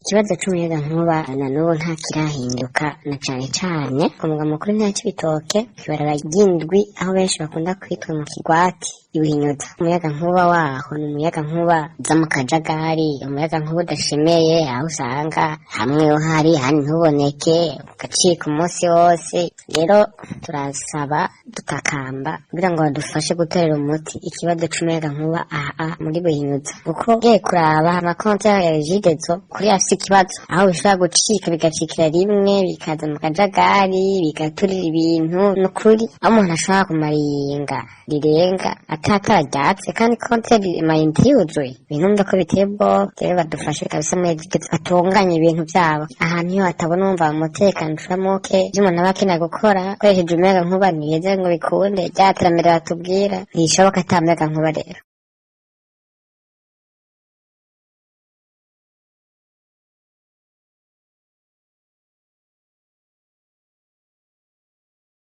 Ikibazo c'umuyagankuba na n'ubu ntakirahinduka, na cane cane ku mugwa mukuru ntara Cibitoke kw'ibarabara ry'indwi aho benshi bakunda kwitwa mu kigwati Ibuhinyuza. Umuyagankuba waho ni umuyagankuba uza mu kajagari, umuyagankuba udashemeye, aho usanga hamwe uhari handi ntuboneke, ugacika umunsi wose. Rero turasaba dutakamba kugira ngo badufashe gutorera umuti ikibazo c'umuyagankuba aha muri Buhinyuza, kuko ugiye kuraba amakonti ya Regideso kuri afise ikibazo aho bishobora gucika bigacikira rimwe bikaza mu kajagari bigaturira ibintu. Nukuri aho umuntu ashobora kumara iyinga rirenga atatara ryatse kandi konti amayinite yuzuye, ibintu mva ko biteye ubwoba. Rero badufashe kabisa muri Regideso batunganye ibintu vyabo, ahantu iyo hatabona wumva umutekano ushamuke, ivyo umuntu aba akeneye gukora akoresheje umuyagankuba ntibiheze ngo bikunde. Rya terambere batubwira ntishoboka ata muyagankuba rero.